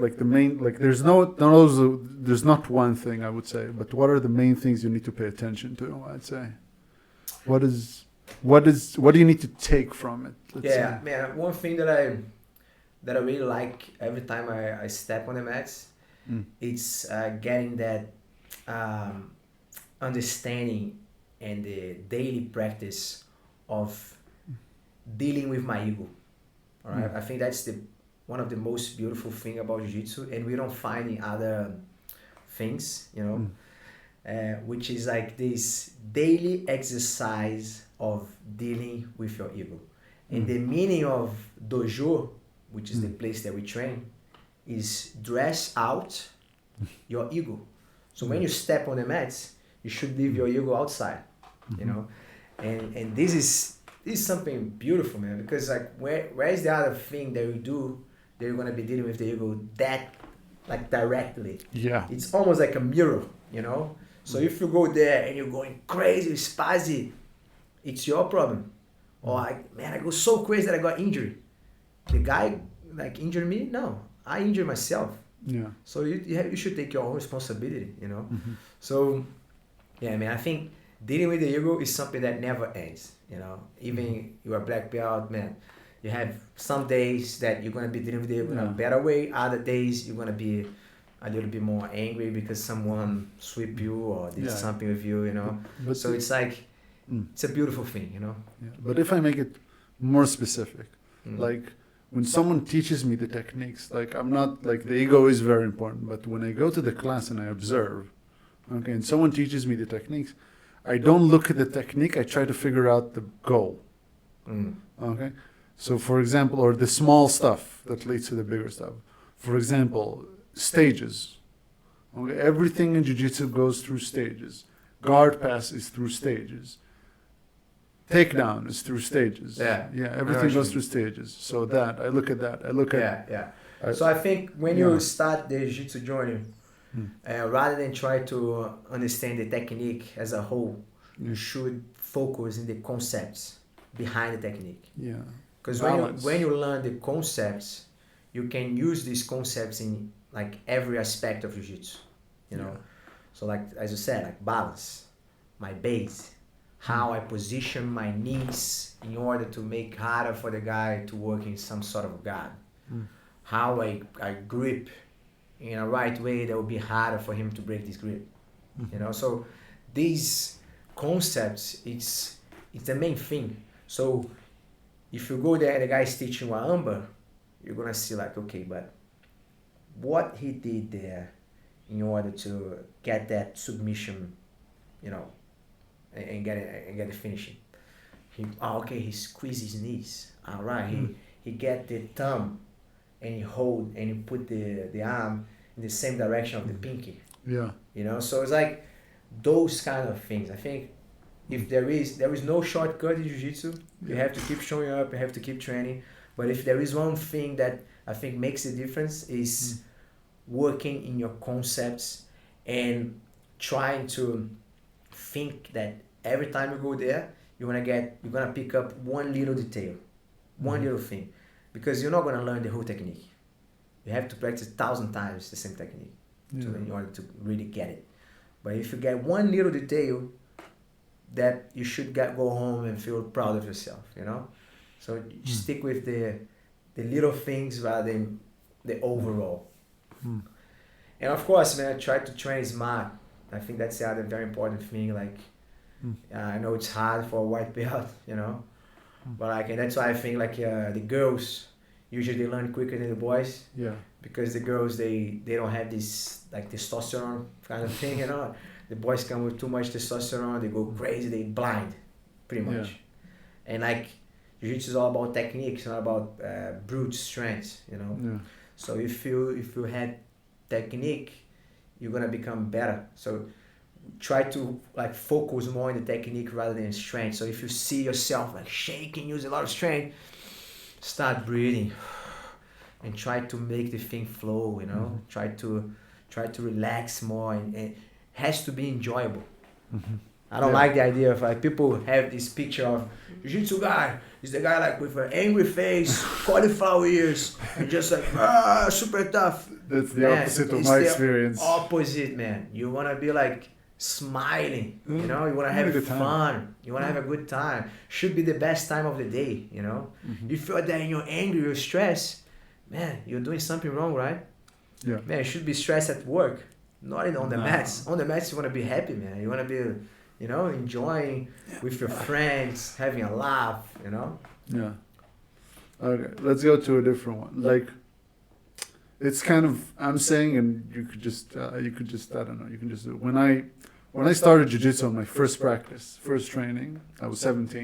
like the main, like there's there's not one thing I would say, but what are the main things you need to pay attention to? I'd say, what do you need to take from it? Let's say. Man, one thing that I really like every time I step on the mats, it's getting that understanding and the daily practice of dealing with my ego. All right, I think that's one of the most beautiful thing about jiu-jitsu, and we don't find in other things, which is like this daily exercise of dealing with your ego. And the meaning of dojo, which is the place that we train, is dress out your ego. So when you step on the mats, you should leave your ego outside, you know. And this is something beautiful, man, because like where is the other thing that you do that you're gonna be dealing with the ego that like directly? Yeah. It's almost like a mirror, you know. So if you go there and you're going crazy, spazzy, it's your problem. Or like, man, I go so crazy that I got injured. The guy like injured me? No, I injured myself. Yeah. So you should take your own responsibility, you know. So yeah, man, I think dealing with the ego is something that never ends, you know. Even you're a black belt, man, you have some days that you're gonna be dealing with the ego in a better way. Other days you're gonna be a little bit more angry because someone sweep you or did something with you, you know. But so it's like it's a beautiful thing, you know. Yeah. But if I make it more specific, like when someone teaches me the techniques, like I'm not like the ego is very important, but when I go to the class and I observe, okay, and someone teaches me the techniques, I don't look at the technique, I try to figure out the goal. Okay? So for example, or the small stuff that leads to the bigger stuff. For example, stages. Okay? Everything in jiu-jitsu goes through stages. Guard pass is through stages. Takedown is through stages. Yeah, everything goes through stages. So that, I look at that. I look at... So I think when you start the jiu-jitsu journey, rather than try to understand the technique as a whole, you should focus in the concepts behind the technique. Yeah. Because when you learn the concepts, you can use these concepts in like every aspect of jiu-jitsu, you know. So like, as you said, like balance, my base, how I position my knees in order to make harder for the guy to work in some sort of guard. How I grip in a right way that will be harder for him to break this grip. You know, so these concepts, it's the main thing. So if you go there and the guy is teaching one umber, you're gonna see like, okay, but what he did there in order to get that submission, you know, and get the finishing. He squeezed his knees. All right, he get the thumb and he hold and he put the arm in the same direction of the pinky. Yeah. You know, so it's like those kind of things. I think if there is no shortcut in jiu-jitsu. You have to keep showing up, you have to keep training. But if there is one thing that I think makes a difference is working in your concepts and trying to think that every time you go there, you're gonna pick up one little detail, one little thing, because you're not gonna learn the whole technique. You have to practice 1,000 times the same technique in order to really get it. But if you get one little detail, that you should go home and feel proud of yourself, you know. So you stick with the little things rather than the overall. And of course, man, I try to train smart. I think that's the other very important thing. Like, I know it's hard for a white belt, you know, but like, and that's why I think like the girls usually they learn quicker than the boys. Yeah. Because the girls they don't have this like testosterone kind of thing, you know. The boys come with too much testosterone, they go crazy, they blind, pretty much. Yeah. And like, jiu-jitsu is all about technique, it's not about brute strength, you know. Yeah. So if you had technique, you're gonna become better. So try to like focus more on the technique rather than strength. So if you see yourself like shaking, using a lot of strength, start breathing and try to make the thing flow, you know. Try to relax more and has to be enjoyable. I don't like the idea of like people have this picture of jiu-jitsu guy. He's the guy like with an angry face, cauliflower ears, and just like super tough. That's the opposite of my experience. Opposite, man. You wanna be like smiling, you know. You wanna have fun. You wanna have a good time. Should be the best time of the day, you know. You feel that you're angry, you're stressed, man. You're doing something wrong, right? Yeah. Man, you should be stressed at work, not on the mats. On the mats, you wanna be happy, man. You wanna be, you know, enjoying with your friends, having a laugh, you know. Yeah. Okay, let's go to a different one. Like, it's kind of, I'm saying, and you could just, I don't know, you can just do it. When I started jiu-jitsu on my first practice, first training, I was 17.